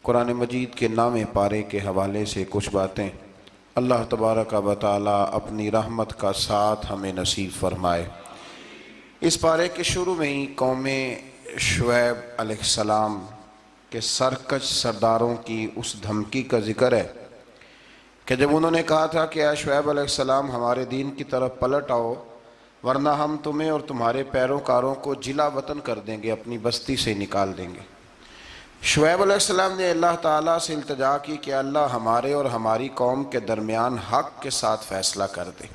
قرآن مجید کے نام پارے کے حوالے سے کچھ باتیں اللہ تبارک و تعالی اپنی رحمت کا ساتھ ہمیں نصیب فرمائے۔ اس پارے کے شروع میں ہی قوم شعیب علیہ السلام کے سرکش سرداروں کی اس دھمکی کا ذکر ہے کہ جب انہوں نے کہا تھا کہ اے شعیب علیہ السلام ہمارے دین کی طرف پلٹ آؤ ورنہ ہم تمہیں اور تمہارے پیروکاروں کو جلا وطن کر دیں گے، اپنی بستی سے نکال دیں گے۔ شعیب علیہ السلام نے اللہ تعالیٰ سے التجا کی کہ اللہ ہمارے اور ہماری قوم کے درمیان حق کے ساتھ فیصلہ کر دے۔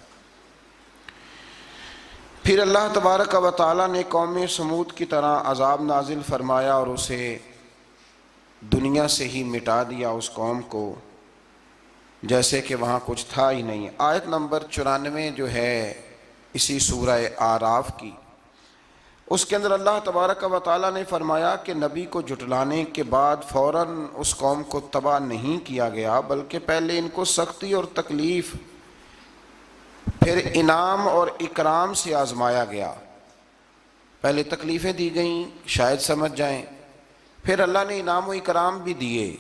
پھر اللہ تبارک و تعالیٰ نے قوم سمود کی طرح عذاب نازل فرمایا اور اسے دنیا سے ہی مٹا دیا، اس قوم کو، جیسے کہ وہاں کچھ تھا ہی نہیں۔ آیت نمبر 94 جو ہے اسی سورہ اعراف کی، اس کے اندر اللہ تبارک و تعالیٰ نے فرمایا کہ نبی کو جھٹلانے کے بعد فوراً اس قوم کو تباہ نہیں کیا گیا، بلکہ پہلے ان کو سختی اور تکلیف پھر انعام اور اکرام سے آزمایا گیا۔ پہلے تکلیفیں دی گئیں شاید سمجھ جائیں، پھر اللہ نے انعام و اکرام بھی دیے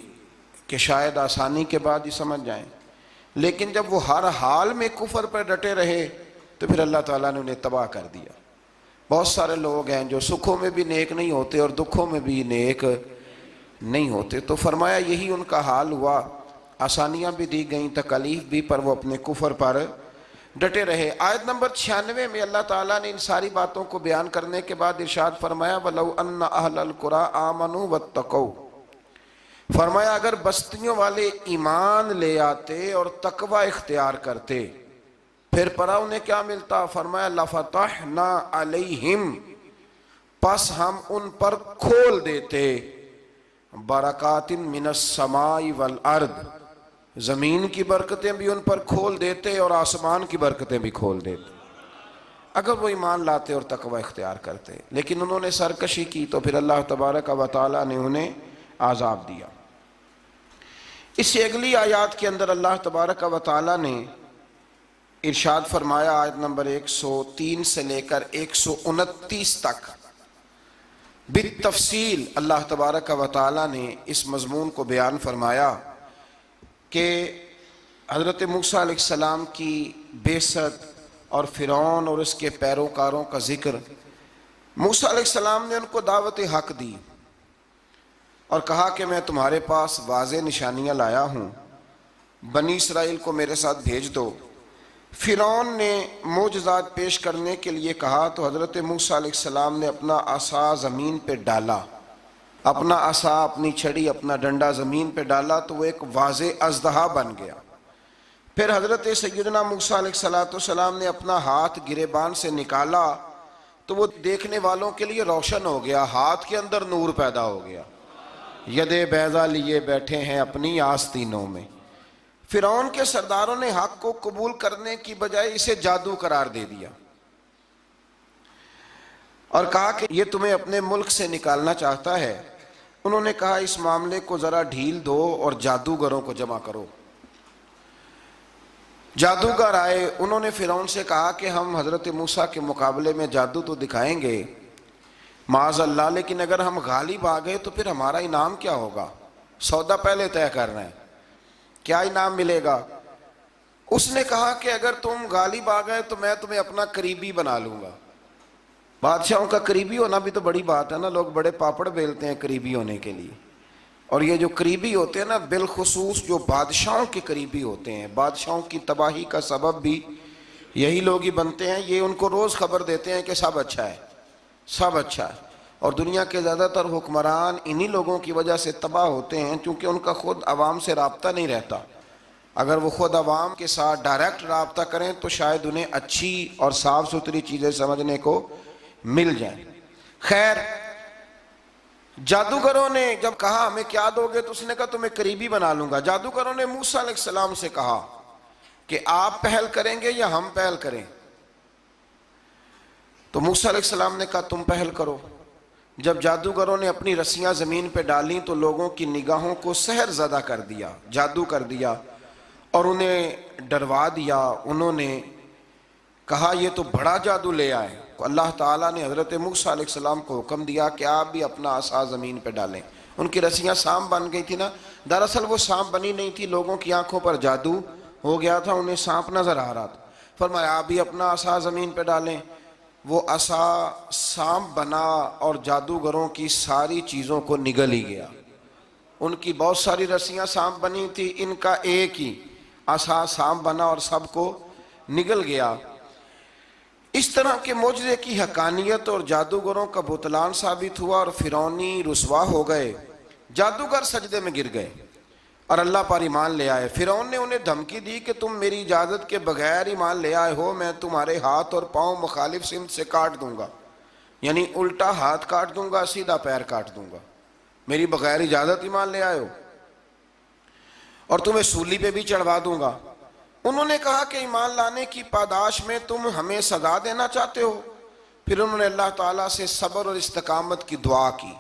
کہ شاید آسانی کے بعد ہی سمجھ جائیں، لیکن جب وہ ہر حال میں کفر پر ڈٹے رہے تو پھر اللہ تعالیٰ نے انہیں تباہ کر دیا۔ بہت سارے لوگ ہیں جو سکھوں میں بھی نیک نہیں ہوتے اور دکھوں میں بھی نیک نہیں ہوتے، تو فرمایا یہی ان کا حال ہوا، آسانیاں بھی دی گئیں، تکالیف بھی، پر وہ اپنے کفر پر ڈٹے رہے۔ آیت نمبر 96 میں اللہ تعالیٰ نے ان ساری باتوں کو بیان کرنے کے بعد ارشاد فرمایا وَلَوْ أَنَّ أَهْلَ الْقُرَىٰ آمَنُوا وَاتَّقَوْا، فرمایا اگر بستیوں والے ایمان لے آتے اور تقوی اختیار کرتے پھر پرا انہیں کیا ملتا؟ فرمایا لَفَتَحْنَا عَلَيْهِمْ، پس ہم ان پر کھول دیتے بَرَكَاتٍ مِّنَ السَّمَاءِ وَالْأَرْضِ، زمین کی برکتیں بھی ان پر کھول دیتے اور آسمان کی برکتیں بھی کھول دیتے اگر وہ ایمان لاتے اور تقوی اختیار کرتے، لیکن انہوں نے سرکشی کی تو پھر اللہ تبارک و تعالیٰ نے انہیں عذاب دیا۔ اس سے اگلی آیات کے اندر اللہ تبارک و تعالیٰ نے ارشاد فرمایا آیت نمبر 103 سے لے کر 129 تک بالتفصیل اللہ تبارک و تعالیٰ نے اس مضمون کو بیان فرمایا کہ حضرت موسیٰ علیہ السلام کی بعثت اور فرعون اور اس کے پیروکاروں کا ذکر۔ موسیٰ علیہ السلام نے ان کو دعوت حق دی اور کہا کہ میں تمہارے پاس واضح نشانیاں لایا ہوں، بنی اسرائیل کو میرے ساتھ بھیج دو۔ فرعون نے معجزات پیش کرنے کے لیے کہا تو حضرت موسیٰ علیہ السلام نے اپنا عصا زمین پہ ڈالا، اپنا عصا، اپنی چھڑی، اپنا ڈنڈا زمین پہ ڈالا تو وہ ایک واضح اژدہا بن گیا۔ پھر حضرت سیدنا موسیٰ علیہ السلام نے اپنا ہاتھ گریبان سے نکالا تو وہ دیکھنے والوں کے لیے روشن ہو گیا، ہاتھ کے اندر نور پیدا ہو گیا، ید بیضا لیے بیٹھے ہیں اپنی آستینوں میں۔ فرعون کے سرداروں نے حق کو قبول کرنے کی بجائے اسے جادو قرار دے دیا اور کہا کہ یہ تمہیں اپنے ملک سے نکالنا چاہتا ہے۔ انہوں نے کہا اس معاملے کو ذرا ڈھیل دو اور جادوگروں کو جمع کرو۔ جادوگر آئے، انہوں نے فرعون سے کہا کہ ہم حضرت موسیٰ کے مقابلے میں جادو تو دکھائیں گے معاذ اللہ، لیکن اگر ہم غالب آ گئے تو پھر ہمارا انعام کیا ہوگا؟ سودا پہلے طے کر رہے ہیں، کیا انعام ملے گا؟ اس نے کہا کہ اگر تم غالب آ گئے تو میں تمہیں اپنا قریبی بنا لوں گا۔ بادشاہوں کا قریبی ہونا بھی تو بڑی بات ہے نا، لوگ بڑے پاپڑ بیلتے ہیں قریبی ہونے کے لیے، اور یہ جو قریبی ہوتے ہیں نا، بالخصوص جو بادشاہوں کے قریبی ہوتے ہیں، بادشاہوں کی تباہی کا سبب بھی یہی لوگ ہی بنتے ہیں۔ یہ ان کو روز خبر دیتے ہیں کہ سب اچھا ہے، سب اچھا ہے، اور دنیا کے زیادہ تر حکمران انہی لوگوں کی وجہ سے تباہ ہوتے ہیں، چونکہ ان کا خود عوام سے رابطہ نہیں رہتا۔ اگر وہ خود عوام کے ساتھ ڈائریکٹ رابطہ کریں تو شاید انہیں اچھی اور صاف ستھری چیزیں سمجھنے کو مل جائیں۔ خیر، جادوگروں نے جب کہا ہمیں کیا دو گے تو اس نے کہا تمہیں قریبی بنا لوں گا۔ جادوگروں نے موسیٰ علیہ السلام سے کہا کہ آپ پہل کریں گے یا ہم پہل کریں؟ تو موسیٰ علیہ السلام نے کہا تم پہل کرو۔ جب جادوگروں نے اپنی رسیاں زمین پہ ڈالیں تو لوگوں کی نگاہوں کو سحر زدہ کر دیا، جادو کر دیا اور انہیں ڈروا دیا۔ انہوں نے کہا یہ تو بڑا جادو لے آئے۔ اللہ تعالیٰ نے حضرت موسیٰ علیہ السلام کو حکم دیا کہ آپ بھی اپنا عصا زمین پہ ڈالیں۔ ان کی رسیاں سانپ بن گئی تھی نا، دراصل وہ سانپ بنی نہیں تھی، لوگوں کی آنکھوں پر جادو ہو گیا تھا، انہیں سانپ نظر آ رہا تھا۔ فرمایا آپ بھی اپنا عصا زمین پہ ڈالیں، وہ عصا سانپ بنا اور جادوگروں کی ساری چیزوں کو نگل ہی گیا۔ ان کی بہت ساری رسیاں سانپ بنی تھی، ان کا ایک ہی عصا سانپ بنا اور سب کو نگل گیا۔ اس طرح کے معجزے کی حقانیت اور جادوگروں کا بطلان ثابت ہوا اور فرعونی رسوا ہو گئے، جادوگر سجدے میں گر گئے اور اللہ پر ایمان لے آئے۔ فرعون نے انہیں دھمکی دی کہ تم میری اجازت کے بغیر ایمان لے آئے ہو، میں تمہارے ہاتھ اور پاؤں مخالف سمت سے کاٹ دوں گا، یعنی الٹا ہاتھ کاٹ دوں گا، سیدھا پیر کاٹ دوں گا، میری بغیر اجازت ایمان لے آئے ہو، اور تمہیں سولی پہ بھی چڑھوا دوں گا۔ انہوں نے کہا کہ ایمان لانے کی پاداش میں تم ہمیں سزا دینا چاہتے ہو؟ پھر انہوں نے اللہ تعالیٰ سے صبر اور استقامت کی دعا کی۔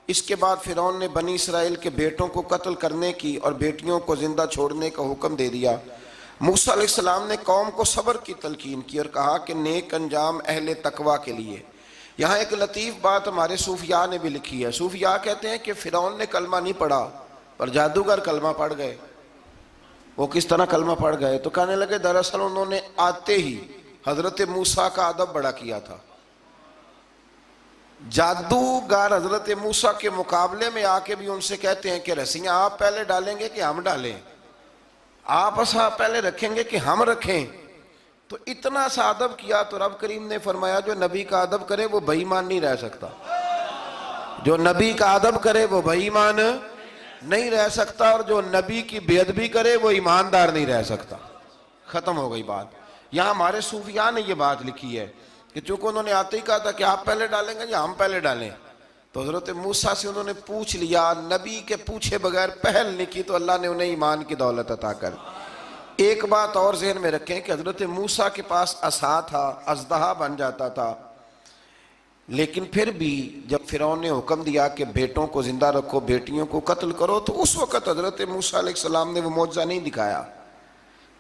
اس کے بعد فرعون نے بنی اسرائیل کے بیٹوں کو قتل کرنے کی اور بیٹیوں کو زندہ چھوڑنے کا حکم دے دیا۔ موسیٰ علیہ السلام نے قوم کو صبر کی تلقین کی اور کہا کہ نیک انجام اہل تقویٰ کے لیے۔ یہاں ایک لطیف بات ہمارے صوفیاء نے بھی لکھی ہے۔ صوفیاء کہتے ہیں کہ فرعون نے کلمہ نہیں پڑھا پر جادوگر کلمہ پڑھ گئے۔ وہ کس طرح کلمہ پڑھ گئے؟ تو کہنے لگے دراصل انہوں نے آتے ہی حضرت موسیٰ کا ادب بڑا کیا تھا۔ جادوگر حضرت موسیٰ کے مقابلے میں آ کے بھی ان سے کہتے ہیں کہ رسیاں آپ پہلے ڈالیں گے کہ ہم ڈالیں، آپ عصا پہلے رکھیں گے کہ ہم رکھیں؟ تو اتنا سا ادب کیا تو رب کریم نے فرمایا جو نبی کا ادب کرے وہ بے ایمان نہیں رہ سکتا، جو نبی کا ادب کرے وہ بے ایمان نہیں رہ سکتا، اور جو نبی کی بے ادبی کرے وہ ایماندار نہیں رہ سکتا۔ ختم ہو گئی بات۔ یہاں ہمارے صوفیاء نے یہ بات لکھی ہے کہ چونکہ انہوں نے آتے ہی کہا تھا کہ آپ پہلے ڈالیں گے یا ہم پہلے ڈالیں، تو حضرت موسیٰ سے انہوں نے پوچھ لیا، نبی کے پوچھے بغیر پہل نہیں کی، تو اللہ نے انہیں ایمان کی دولت عطا کر۔ ایک بات اور ذہن میں رکھیں کہ حضرت موسیٰ کے پاس عصا تھا، اژدہا بن جاتا تھا، لیکن پھر بھی جب فرعون نے حکم دیا کہ بیٹوں کو زندہ رکھو بیٹیوں کو قتل کرو، تو اس وقت حضرت موسیٰ علیہ السلام نے وہ معجزہ نہیں دکھایا۔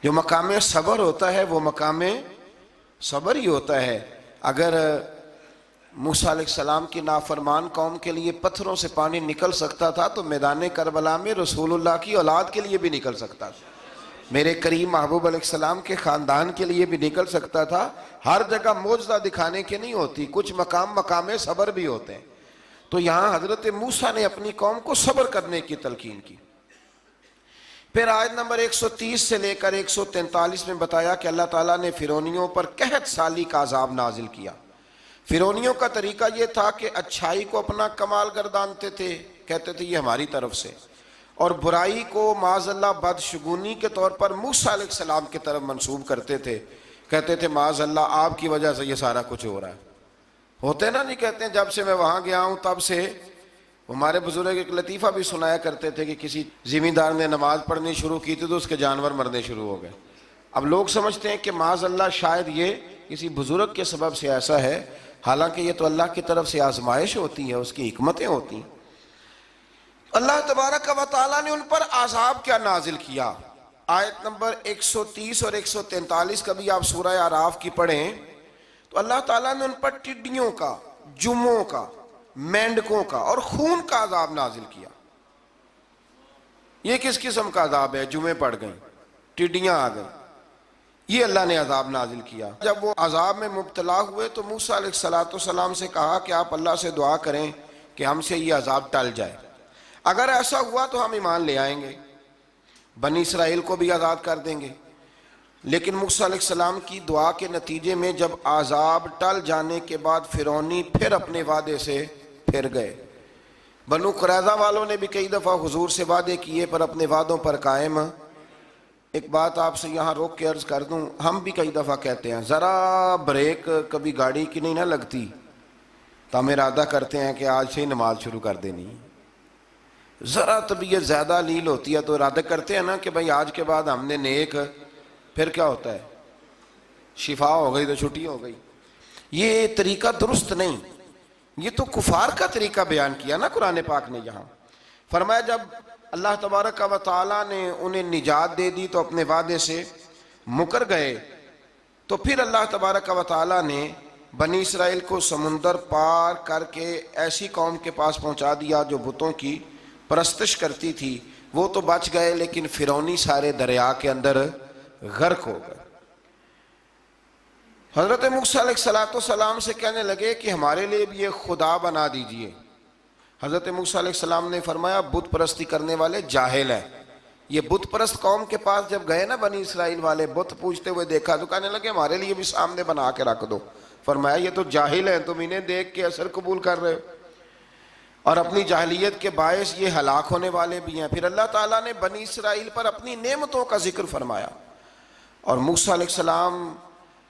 جو مقام صبر ہوتا ہے وہ مقام صبر ہی ہوتا ہے۔ اگر موسیٰ علیہ السلام کی نافرمان قوم کے لیے پتھروں سے پانی نکل سکتا تھا تو میدان کربلا میں رسول اللہ کی اولاد کے لیے بھی نکل سکتا تھا، میرے کریم محبوب علیہ السلام کے خاندان کے لیے بھی نکل سکتا تھا۔ ہر جگہ معجزہ دکھانے کے نہیں ہوتی، کچھ مقام صبر بھی ہوتے ہیں۔ تو یہاں حضرت موسیٰ نے اپنی قوم کو صبر کرنے کی تلقین کی۔ پھر آیت نمبر 130 سے لے کر 143 میں بتایا کہ اللہ تعالیٰ نے فرعونیوں پر قحط سالی کا عذاب نازل کیا۔ فرعونیوں کا طریقہ یہ تھا کہ اچھائی کو اپنا کمال گردانتے تھے، کہتے تھے یہ ہماری طرف سے، اور برائی کو معاذ اللہ بدشگونی کے طور پر موسیٰ علیہ السلام کی طرف منسوب کرتے تھے، کہتے تھے معاذ اللہ آپ کی وجہ سے یہ سارا کچھ ہو رہا ہے۔ ہوتے نا، نہیں کہتے ہیں جب سے میں وہاں گیا ہوں تب سے۔ ہمارے بزرگ ایک لطیفہ بھی سنایا کرتے تھے کہ کسی زمیندار نے نماز پڑھنی شروع کی تھی تو اس کے جانور مرنے شروع ہو گئے۔ اب لوگ سمجھتے ہیں کہ معاذ اللہ شاید یہ کسی بزرگ کے سبب سے ایسا ہے، حالانکہ یہ تو اللہ کی طرف سے آزمائش ہوتی ہے، اس کی حکمتیں ہوتی ہیں۔ اللہ تبارک و تعالیٰ نے ان پر عذاب کیا نازل کیا؟ آیت نمبر 130 اور 143 کا بھی آپ سورہ اعراف کی پڑھیں تو اللہ تعالیٰ نے ان پر ٹڈیوں کا، جموں کا، مینڈکوں کا اور خون کا عذاب نازل کیا۔ یہ کس قسم کا عذاب ہے؟ جمعیں پڑ گئیں، ٹڈیاں آ گئیں، یہ اللہ نے عذاب نازل کیا۔ جب وہ عذاب میں مبتلا ہوئے تو موسیٰ علیہ السلام سے کہا کہ آپ اللہ سے دعا کریں کہ ہم سے یہ عذاب ٹل جائے، اگر ایسا ہوا تو ہم ایمان لے آئیں گے، بنی اسرائیل کو بھی آزاد کر دیں گے۔ لیکن موسیٰ علیہ السلام کی دعا کے نتیجے میں جب عذاب ٹل جانے کے بعد فرعونی پھر اپنے وعدے سے پھر گئے۔ بنو قریظہ والوں نے بھی کئی دفعہ حضور سے وعدے کیے پر اپنے وعدوں پر قائم۔ ایک بات آپ سے یہاں روک کے عرض کر دوں، ہم بھی کئی دفعہ کہتے ہیں ذرا بریک کبھی گاڑی کی نہیں نہ لگتی تو ہم ارادہ کرتے ہیں کہ آج سے ہی نماز شروع کر دینی۔ ذرا طبیعت زیادہ لیل ہوتی ہے تو ارادہ کرتے ہیں نا کہ بھائی آج کے بعد ہم نے نیک، پھر کیا ہوتا ہے؟ شفا ہو گئی تو چھٹی ہو گئی۔ یہ طریقہ درست نہیں، یہ تو کفار کا طریقہ بیان کیا نا قرآن پاک نے۔ یہاں فرمایا جب اللہ تبارک و تعالیٰ نے انہیں نجات دے دی تو اپنے وعدے سے مکر گئے، تو پھر اللہ تبارک و تعالیٰ نے بنی اسرائیل کو سمندر پار کر کے ایسی قوم کے پاس پہنچا دیا جو بتوں کی پرستش کرتی تھی وہ تو بچ گئے، لیکن فرعونی سارے دریا کے اندر غرق ہو گئے۔ حضرت موسیٰ علیہ السلام سے کہنے لگے کہ ہمارے لیے بھی ایک خدا بنا دیجئے۔ حضرت موسیٰ علیہ السلام نے فرمایا بت پرستی کرنے والے جاہل ہیں۔ یہ بت پرست قوم کے پاس جب گئے نا بنی اسرائیل والے، بت پوجتے ہوئے دیکھا تو کہنے لگے ہمارے لیے بھی سامنے بنا کے رکھ دو۔ فرمایا یہ تو جاہل ہیں، تم انہیں دیکھ کے اثر قبول کر رہے ہو، اور اپنی جاہلیت کے باعث یہ ہلاک ہونے والے بھی ہیں۔ پھر اللہ تعالیٰ نے بنی اسرائیل پر اپنی نعمتوں کا ذکر فرمایا، اور موسیٰ علیہ السلام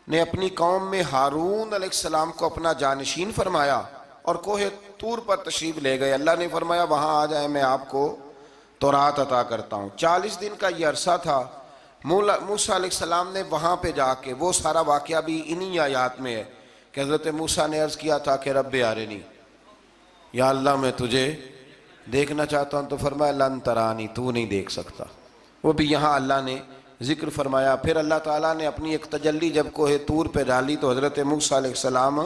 نے اپنی قوم میں ہارون علیہ السلام کو اپنا جانشین فرمایا اور کوہ طور پر تشریف لے گئے۔ اللہ نے فرمایا وہاں آ جائیں، میں آپ کو تورات عطا کرتا ہوں۔ 40 دن کا یہ عرصہ تھا۔ موسیٰ علیہ السلام نے وہاں پہ جا کے، وہ سارا واقعہ بھی انہی آیات میں ہے کہ حضرت موسیٰ نے عرض کیا تھا کہ رب ارنی، یا اللہ میں تجھے دیکھنا چاہتا ہوں، تو فرمایا لن ترانی، تو نہیں دیکھ سکتا۔ وہ بھی یہاں اللہ نے ذکر فرمایا۔ پھر اللہ تعالیٰ نے اپنی ایک تجلی جب کوہ طور پہ ڈالی تو حضرت موسیٰ علیہ السلام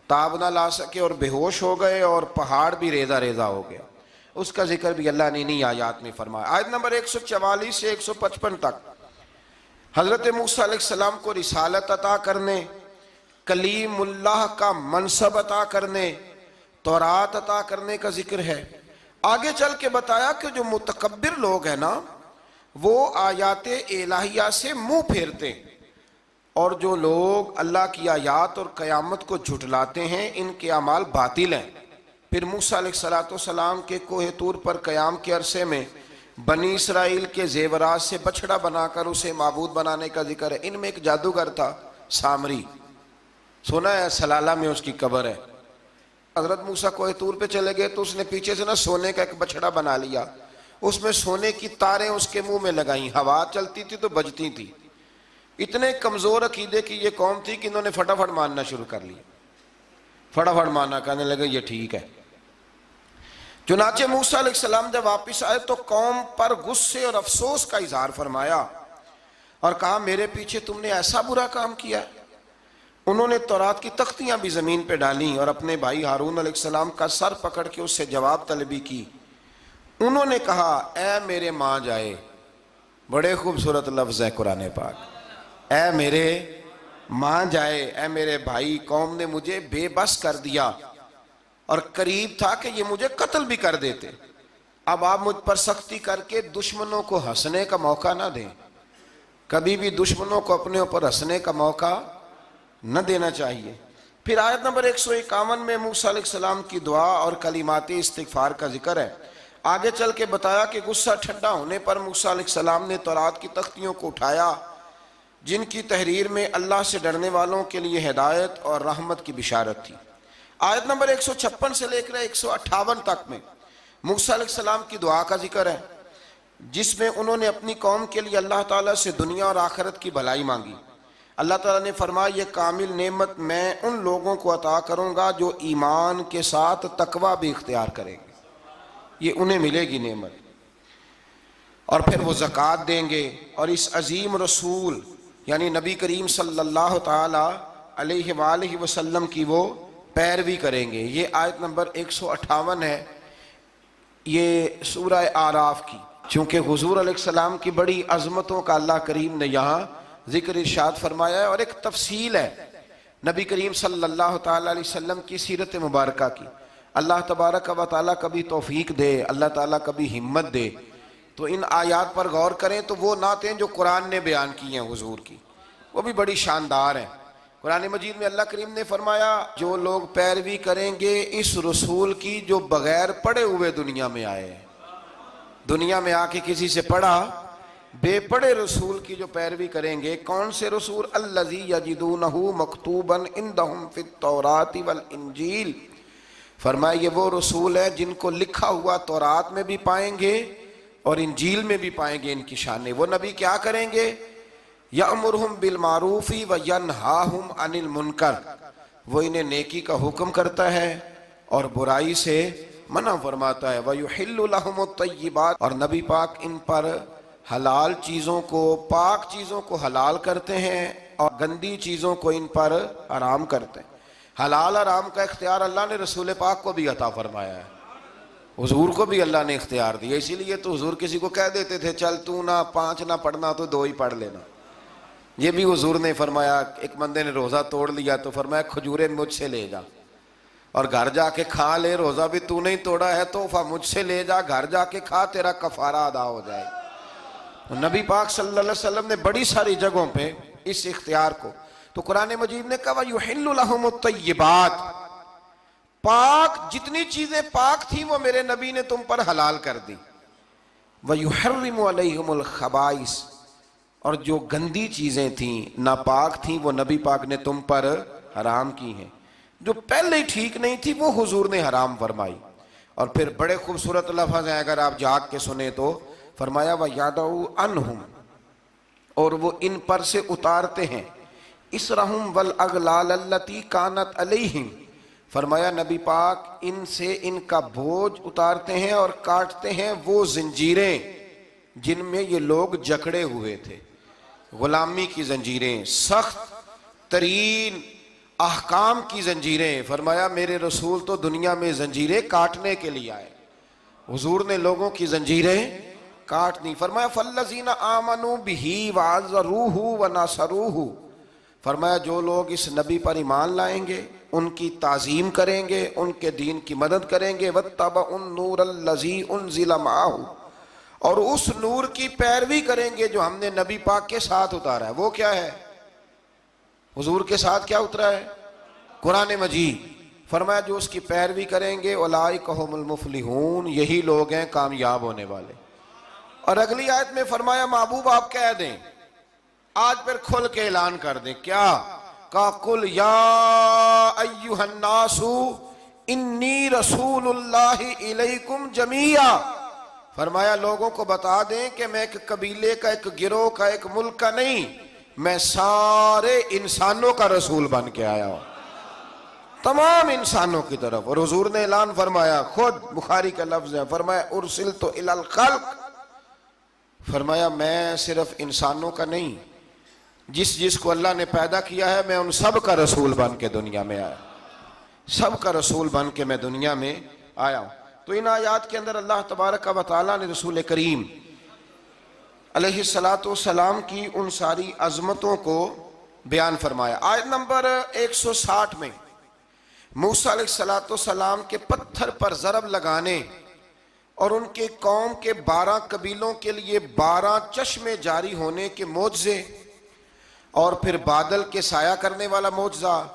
تاب نہ لا سکے اور بے ہوش ہو گئے، اور پہاڑ بھی ریزہ ریزہ ہو گیا۔ اس کا ذکر بھی اللہ نے انہی آیات میں فرمایا۔ آیت نمبر 144 سے 155 تک حضرت موسیٰ علیہ السلام کو رسالت عطا کرنے، کلیم اللہ کا منصب عطا کرنے، تورات عطا کرنے کا ذکر ہے۔ آگے چل کے بتایا کہ جو متکبر لوگ ہیں نا، وہ آیات الہیہ سے منہ پھیرتے ہیں، اور جو لوگ اللہ کی آیات اور قیامت کو جھٹلاتے ہیں ان کے اعمال باطل ہیں۔ پھر موسیٰ علیہ السلام کے کوہ طور پر قیام کے عرصے میں بنی اسرائیل کے زیورات سے بچڑا بنا کر اسے معبود بنانے کا ذکر ہے۔ ان میں ایک جادوگر تھا سامری، سنا ہے سلالہ میں اس کی قبر ہے۔ حضرت موسیٰ کوہ طور پہ چلے گئے تو اس نے پیچھے سے نا سونے کا ایک بچڑا بنا لیا، اس میں سونے کی تاریں اس کے منہ میں لگائیں، ہوا چلتی تھی تو بجتی تھی۔ اتنے کمزور عقیدے کی یہ قوم تھی کہ انہوں نے فٹافٹ ماننا شروع کر لیا، فٹافٹ ماننا، کہنے لگے یہ ٹھیک ہے۔ چنانچہ موسیٰ علیہ السلام جب واپس آئے تو قوم پر غصے اور افسوس کا اظہار فرمایا اور کہا میرے پیچھے تم نے ایسا برا کام کیا۔ انہوں نے تورات کی تختیاں بھی زمین پہ ڈالیں اور اپنے بھائی ہارون علیہ السلام کا سر پکڑ کے اس سے جواب طلبی کی۔ انہوں نے کہا اے میرے ماں جائے، بڑے خوبصورت لفظ ہے قرآن پاک، اے میرے ماں جائے، اے میرے بھائی، قوم نے مجھے بے بس کر دیا اور قریب تھا کہ یہ مجھے قتل بھی کر دیتے۔ اب آپ مجھ پر سختی کر کے دشمنوں کو ہنسنے کا موقع نہ دیں، کبھی بھی دشمنوں کو اپنے اوپر ہنسنے کا موقع نہ دینا چاہیے۔ پھر آیت نمبر 151 میں موسیٰ علیہ السلام کی دعا اور کلمات استغفار کا ذکر ہے۔ آگے چل کے بتایا کہ غصہ ٹھنڈا ہونے پر موسیٰ علیہ السلام نے تورات کی تختیوں کو اٹھایا، جن کی تحریر میں اللہ سے ڈرنے والوں کے لیے ہدایت اور رحمت کی بشارت تھی۔ آیت نمبر 156 سے لے کر 158 تک میں موسیٰ علیہ السلام کی دعا کا ذکر ہے، جس میں انہوں نے اپنی قوم کے لیے اللہ تعالیٰ سے دنیا اور آخرت کی بھلائی مانگی۔ اللہ تعالیٰ نے فرمایا یہ کامل نعمت میں ان لوگوں کو عطا کروں گا جو ایمان کے ساتھ تقوی بھی اختیار کریں گے، یہ انہیں ملے گی نعمت، اور پھر وہ زکوٰۃ دیں گے اور اس عظیم رسول یعنی نبی کریم صلی اللہ تعالی علیہ وآلہ وسلم کی وہ پیروی کریں گے۔ یہ آیت نمبر 158 ہے، یہ سورہ اعراف کی۔ چونکہ حضور علیہ السلام کی بڑی عظمتوں کا اللہ کریم نے یہاں ذکر ارشاد فرمایا ہے، اور ایک تفصیل ہے نبی کریم صلی اللہ تعالی علیہ وسلم کی سیرت مبارکہ کی۔ اللہ تبارک و تعالیٰ کبھی توفیق دے، اللہ تعالیٰ کبھی ہمت دے تو ان آیات پر غور کریں تو وہ نعتیں جو قرآن نے بیان کی ہیں حضور کی، وہ بھی بڑی شاندار ہیں۔ قرآن مجید میں اللہ کریم نے فرمایا جو لوگ پیروی کریں گے اس رسول کی جو بغیر پڑھے ہوئے دنیا میں آئے ہیں، دنیا میں آ کے کسی سے پڑھا، بے پڑھے رسول کی جو پیروی کریں گے۔ کون سے رسول؟ الذی یجدونہ مکتوبا عندہم فی التوراۃ والانجیل، فرمایا یہ وہ رسول ہے جن کو لکھا ہوا تورات میں بھی پائیں گے اور انجیل میں بھی پائیں گے ان کی شانیں۔ وہ نبی کیا کریں گے؟ یأمرہم بالمعروف وینہاہم عن المنکر، وہ انہیں نیکی کا حکم کرتا ہے اور برائی سے منع فرماتا ہے۔ ویحل لہم الطیبات، اور نبی پاک ان پر حلال چیزوں کو، پاک چیزوں کو حلال کرتے ہیں اور گندی چیزوں کو ان پر حرام کرتے ہیں۔ حلال حرام کا اختیار اللہ نے رسول پاک کو بھی عطا فرمایا ہے۔ حضور کو بھی اللہ نے اختیار دیا، اسی لیے تو حضور کسی کو کہہ دیتے تھے چل تو نہ 5 نہ پڑھنا تو 2 ہی پڑھ لینا۔ یہ بھی حضور نے فرمایا، ایک بندے نے روزہ توڑ لیا تو فرمایا کھجوریں مجھ سے لے جا اور گھر جا کے کھا لے، روزہ بھی تو نہیں توڑا ہے تحفہ مجھ سے لے جا، گھر جا کے کھا، تیرا کفارہ ادا ہو جائے۔ نبی پاک صلی اللہ علیہ وسلم نے بڑی ساری جگہوں پہ اس اختیار کو، تو قرآن مجید نے کہا وَيُحِلُّ لَهُمُ الطَّيِّبَاتِ، پاک جتنی چیزیں پاک تھیں وہ میرے نبی نے تم پر حلال کر دی، وَيُحَرِّمُ عَلَيْهِمُ الْخَبَائِثِ، اور جو گندی چیزیں تھیں ناپاک تھیں وہ نبی پاک نے تم پر حرام کی ہیں، جو پہلے ہی ٹھیک نہیں تھی وہ حضور نے حرام فرمائی۔ اور پھر بڑے خوبصورت لفظ ہیں، اگر آپ جاگ کے سنیں تو فرمایا وَيَدَعُ عَنْهُمْ، اور وہ ان پر سے اتارتے ہیں، اِسْرَهُمْ وَالْأَغْلَالَ الَّتِي كَانَتْ عَلَيْهِمْ، فرمایا نبی پاک ان سے ان کا بوجھ اتارتے ہیں اور کاٹتے ہیں وہ زنجیریں جن میں یہ لوگ جکڑے ہوئے تھے، غلامی کی زنجیریں، سخت ترین احکام کی زنجیریں۔ فرمایا میرے رسول تو دنیا میں زنجیریں کاٹنے کے لیے آئے، حضور نے لوگوں کی زنجیریں کاٹ دی۔ فرمایا فَالَّذِينَ آمَنُوا بِهِ وَعَزَّرُوهُ وَنَصَرُوهُ، فرمایا جو لوگ اس نبی پر ایمان لائیں گے، ان کی تعظیم کریں گے، ان کے دین کی مدد کریں گے، وَاتَّبَعُوا النُّورَ الَّذِي أُنزِلَ مَعَهُ، اور اس نور کی پیروی کریں گے جو ہم نے نبی پاک کے ساتھ اتارا ہے۔ وہ کیا ہے؟ حضور کے ساتھ کیا اترا ہے؟ قرآن مجید۔ فرمایا جو اس کی پیروی کریں گے اولئک ھم المفلحون، یہی لوگ ہیں کامیاب ہونے والے۔ اور اگلی آیت میں فرمایا محبوب آپ کہہ دیں، آج پھر کھل کے اعلان کر دیں، کیا کہا قل یا ایھا الناس انی رسول اللہ الیکم جمیعا، فرمایا لوگوں کو بتا دیں کہ میں ایک قبیلے کا، ایک گروہ کا، ایک ملک کا نہیں، میں سارے انسانوں کا رسول بن کے آیا ہوں، تمام انسانوں کی طرف۔ اور حضور نے اعلان فرمایا، خود بخاری کا لفظ ہے، فرمایا ارسلت الی الخلق، فرمایا میں صرف انسانوں کا نہیں، جس کو اللہ نے پیدا کیا ہے میں ان سب کا رسول بن کے دنیا میں آیا، سب کا رسول بن کے میں دنیا میں آیا ہوں۔ تو ان آیات کے اندر اللہ تبارک و تعالیٰ نے رسول کریم علیہ السلام کی ان ساری عظمتوں کو بیان فرمایا۔ آیت نمبر 160 میں موسیٰ علیہ السلام کے پتھر پر ضرب لگانے اور ان کے قوم کے 12 قبیلوں کے لیے 12 چشمے جاری ہونے کے معجزے، اور پھر بادل کے سایہ کرنے والا معجزہ،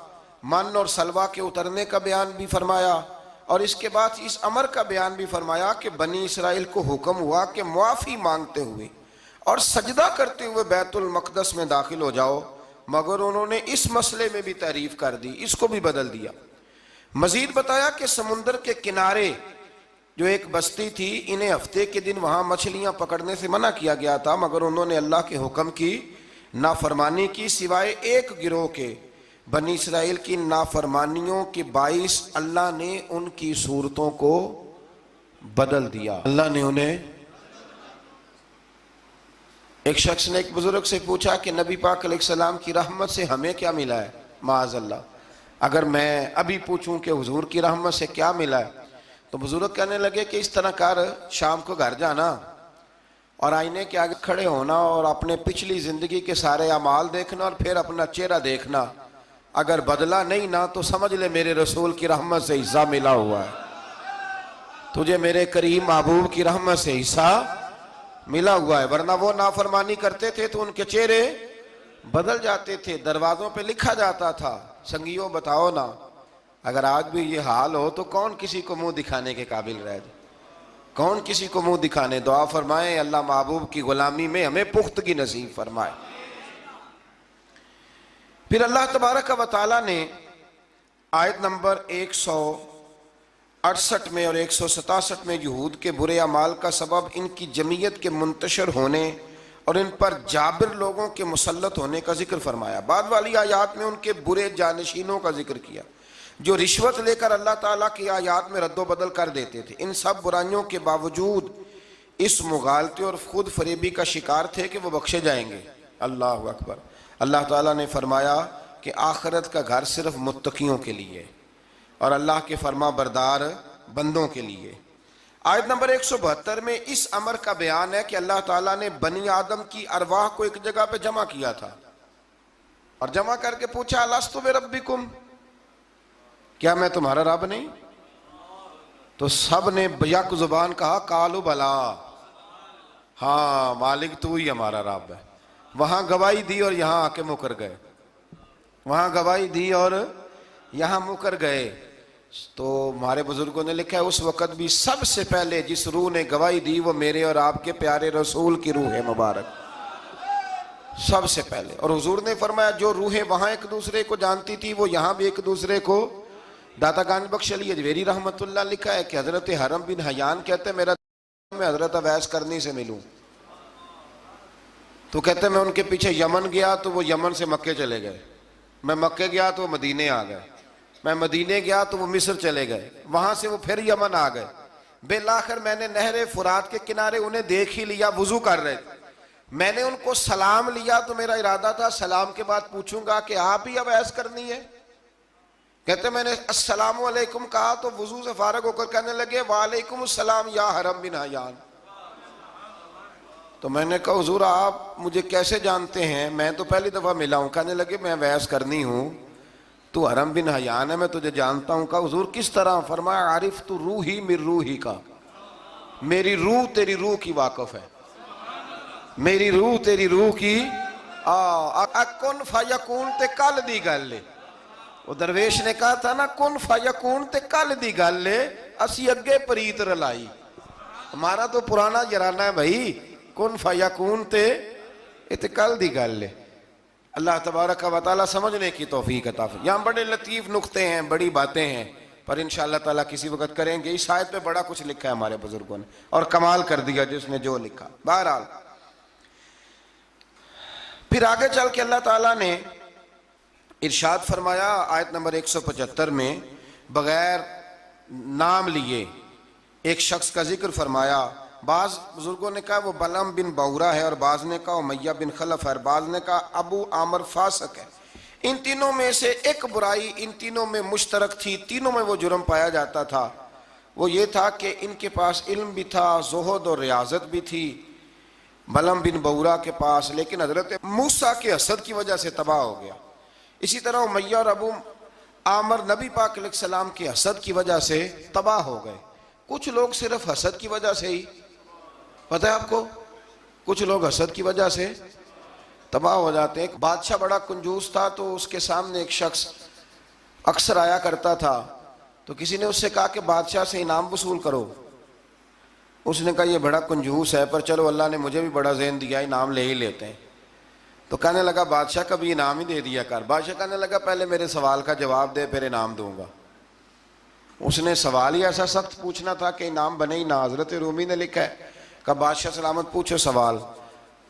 من اور سلوہ کے اترنے کا بیان بھی فرمایا، اور اس کے بعد اس امر کا بیان بھی فرمایا کہ بنی اسرائیل کو حکم ہوا کہ معافی مانگتے ہوئے اور سجدہ کرتے ہوئے بیت المقدس میں داخل ہو جاؤ، مگر انہوں نے اس مسئلے میں بھی تحریف کر دی، اس کو بھی بدل دیا۔ مزید بتایا کہ سمندر کے کنارے جو ایک بستی تھی، انہیں ہفتے کے دن وہاں مچھلیاں پکڑنے سے منع کیا گیا تھا، مگر انہوں نے اللہ کے حکم کی نافرمانی کی، سوائے ایک گروہ کے۔ بنی اسرائیل کی نافرمانیوں کے باعث اللہ نے ان کی صورتوں کو بدل دیا، اللہ نے انہیں۔ ایک شخص نے ایک بزرگ سے پوچھا کہ نبی پاک علیہ السلام کی رحمت سے ہمیں کیا ملا ہے؟ معاذ اللہ، اگر میں ابھی پوچھوں کہ حضور کی رحمت سے کیا ملا ہے، تو بزرگ کہنے لگے کہ اس طرح کر، شام کو گھر جانا اور آئینے کے آگے کھڑے ہونا اور اپنے پچھلی زندگی کے سارے اعمال دیکھنا اور پھر اپنا چہرہ دیکھنا، اگر بدلا نہیں نا تو سمجھ لے میرے رسول کی رحمت سے حصہ ملا ہوا ہے، تجھے میرے کریم محبوب کی رحمت سے حصہ ملا ہوا ہے۔ ورنہ وہ نافرمانی کرتے تھے تو ان کے چہرے بدل جاتے تھے، دروازوں پہ لکھا جاتا تھا۔ سنگیوں بتاؤ نا، اگر آج بھی یہ حال ہو تو کون کسی کو منہ دکھانے کے قابل رہ جائے؟ کون کسی کو منہ دکھانے؟ دعا فرمائیں اللہ محبوب کی غلامی میں ہمیں پختگی نصیب فرمائے۔ پھر اللہ تبارک و تعالیٰ نے آیت نمبر 168 میں اور 167 میں یہود کے برے اعمال کا سبب ان کی جمعیت کے منتشر ہونے اور ان پر جابر لوگوں کے مسلط ہونے کا ذکر فرمایا۔ بعد والی آیات میں ان کے برے جانشینوں کا ذکر کیا جو رشوت لے کر اللہ تعالیٰ کی آیات میں رد و بدل کر دیتے تھے۔ ان سب برائیوں کے باوجود اس مغالطے اور خود فریبی کا شکار تھے کہ وہ بخشے جائیں گے۔ اللہ اکبر۔ اللہ تعالیٰ نے فرمایا کہ آخرت کا گھر صرف متقیوں کے لیے اور اللہ کے فرما بردار بندوں کے لیے۔ آیت نمبر 172 میں اس امر کا بیان ہے کہ اللہ تعالیٰ نے بنی آدم کی ارواح کو ایک جگہ پہ جمع کیا تھا اور جمع کر کے پوچھا الستو بربکم، کیا میں تمہارا رب نہیں؟ تو سب نے بیک زبان کہا قالوا بلا، ہاں مالک تو ہی ہمارا رب ہے۔ وہاں گواہی دی اور یہاں آ کے مکر گئے، وہاں گواہی دی اور یہاں مکر گئے۔ تو ہمارے بزرگوں نے لکھا ہے اس وقت بھی سب سے پہلے جس روح نے گواہی دی وہ میرے اور آپ کے پیارے رسول کی روح ہے مبارک، سب سے پہلے۔ اور حضور نے فرمایا جو روحیں وہاں ایک دوسرے کو جانتی تھی وہ یہاں بھی ایک دوسرے کو۔ داتا گنج بخش علی اجویری رحمۃ اللہ لکھا ہے کہ حضرت حرم بن حیان کہتے ہیں میرا میں حضرت اویس کرنی سے ملوں، تو کہتے ہیں میں ان کے پیچھے یمن گیا تو وہ یمن سے مکے چلے گئے، میں مکے گیا تو وہ مدینے آ گئے، میں مدینے گیا تو وہ مصر چلے گئے، وہاں سے وہ پھر یمن آ گئے۔ بالآخر میں نے نہر فرات کے کنارے انہیں دیکھ ہی لیا، وضو کر رہے تھے، میں نے ان کو سلام لیا تو میرا ارادہ تھا سلام کے بعد پوچھوں گا کہ آپ ہی اویس کرنی ہے؟ کہتے میں نے السلام علیکم کہا تو وضو سے فارغ ہو کر کہنے لگے وعلیکم السلام یا حرم بن حیان۔ تو میں نے کہا حضور آپ مجھے کیسے جانتے ہیں؟ میں تو پہلی دفعہ ملا ہوں۔ کہنے لگے میں اویس کرنی ہوں، تو حرم بن حیان ہے، میں تجھے جانتا ہوں۔ کہا حضور کس طرح؟ فرمایا عارف تو روحی من روحی کا، میری روح تیری روح کی واقف ہے، میری روح تیری روح کی کن فیکون تے کل دی گل لے۔ وہ درویش نے کہا تھا نا کن فیکون تے کل دی گل لے، اسی اگے پریت رلائی۔ ہمارا تو پرانا جرانہ ہے بھائی، کن فیکون تے کل دی گل لے۔ اللہ تبارک و تعالیٰ سمجھنے کی توفیق عطا فرمائے۔ یہاں بڑے لطیف نقطے ہیں، بڑی باتیں ہیں، پر انشاءاللہ تعالیٰ کسی وقت کریں گے۔ اس آیت پہ بڑا کچھ لکھا ہے ہمارے بزرگوں نے اور کمال کر دیا جس نے جو لکھا۔ بہرحال پھر آگے چل کے اللہ تعالیٰ نے ارشاد فرمایا آیت نمبر 175 میں، بغیر نام لیے ایک شخص کا ذکر فرمایا۔ بعض بزرگوں نے کہا وہ بلعم بن بعورہ ہے، اور بعض نے کہا امیہ بن خلف ہے، اور بعض نے کہا ابو عامر فاسق ہے۔ ان تینوں میں سے ایک برائی ان تینوں میں مشترک تھی، تینوں میں وہ جرم پایا جاتا تھا، وہ یہ تھا کہ ان کے پاس علم بھی تھا، زہد اور ریاضت بھی تھی بلعم بن بعورہ کے پاس، لیکن حضرت موسیٰ کے حسد کی وجہ سے تباہ ہو گیا۔ اسی طرح امیہ اور ابو عامر نبی پاک علیہ السلام کے حسد کی وجہ سے تباہ ہو گئے۔ کچھ لوگ صرف حسد کی وجہ سے ہی، پتہ ہے آپ کو، کچھ لوگ حسد کی وجہ سے تباہ ہو جاتے ہیں۔ ایک بادشاہ بڑا کنجوس تھا، تو اس کے سامنے ایک شخص اکثر آیا کرتا تھا، تو کسی نے اس سے کہا کہ بادشاہ سے انعام وصول کرو۔ اس نے کہا یہ بڑا کنجوس ہے، پر چلو اللہ نے مجھے بھی بڑا ذہن دیا، انعام لے ہی لیتے ہیں۔ تو کہنے لگا بادشاہ کا بھی انعام ہی دے دیا کر۔ بادشاہ کہنے لگا پہلے میرے سوال کا جواب دے پھر انعام دوں گا۔ اس نے سوال ہی ایسا سخت پوچھنا تھا کہ انعام بنے ہی نہ۔ حضرت رومی نے لکھا ہے کہ بادشاہ سلامت پوچھو سوال۔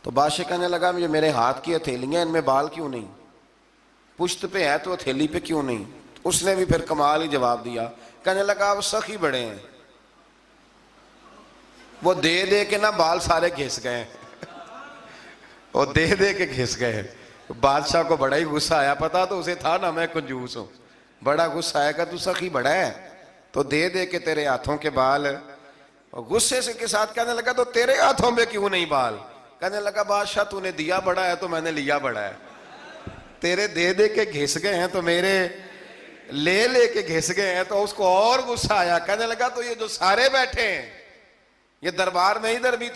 تو بادشاہ کہنے لگا یہ میرے ہاتھ کی ہتھیلیاں، ان میں بال کیوں نہیں؟ پشت پہ ہے تو ہتھیلی پہ کیوں نہیں؟ اس نے بھی پھر کمال ہی جواب دیا، کہنے لگا آپ سخی بڑے ہیں، وہ دے دے کے نا بال سارے گھس گئے ہیں، وہ دے دے کے گھس گئے۔ بادشاہ کو بڑا ہی غصہ آیا، پتا تو اسے تھا نا میں کنجوس ہوں، بڑا غصہ آیا کہ تو سخی بڑا ہے تو دے دے کے تیرے ہاتھوں کے بال۔ غصے سے کے ساتھ کہنے لگا تو تیرے ہاتھوں میں کیوں نہیں بال؟ کہنے لگا بادشاہ تو نے دیا بڑا ہے تو میں نے لیا بڑا ہے، تیرے دے دے کے گھس گئے ہیں تو میرے لے لے کے گھس گئے ہیں۔ تو اس کو اور غصہ آیا، کہنے لگا تو یہ جو سارے بیٹھے ہیں یہ دربار میں ادھر بھی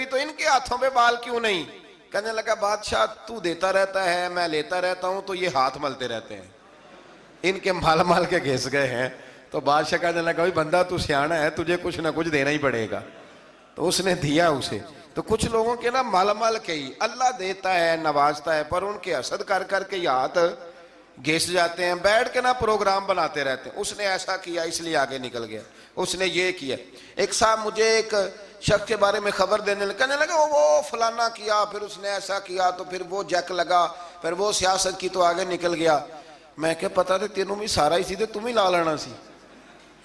تو ان کے ہاتھوں پہ بال کیوں نہیں؟ کہنے لگا بادشاہ تو دیتا رہتا ہے میں لیتا رہتا ہوں تو یہ ہاتھ ملتے رہتے ہیں، ان کے مال مال کے گھس گئے ہیں۔ تو بادشاہ کہنے لگا بھائی بندہ تو سیانا ہے، تجھے کچھ نہ کچھ دینا ہی پڑے گا۔ تو اس نے دیا اسے۔ تو کچھ لوگوں کے نا مال مال کے ہی اللہ دیتا ہے نوازتا ہے، پر ان کے حسد کر کر کے یہ ہاتھ گھس جاتے ہیں، بیٹھ کے نا پروگرام بناتے رہتے ہیں، اس نے ایسا کیا اس لیے آگے نکل گیا، اس نے یہ کیا۔ ایک صاحب مجھے ایک شخص کے بارے میں خبر دینے لگا، کہنے لگا وہ فلانا کیا، پھر اس نے ایسا کیا، تو پھر وہ جیک لگا، پھر وہ سیاست کی تو آگے نکل گیا۔ میں کہ پتا تھے تینوں بھی سارا ہی سی تھے، تم ہی لا لینا سی،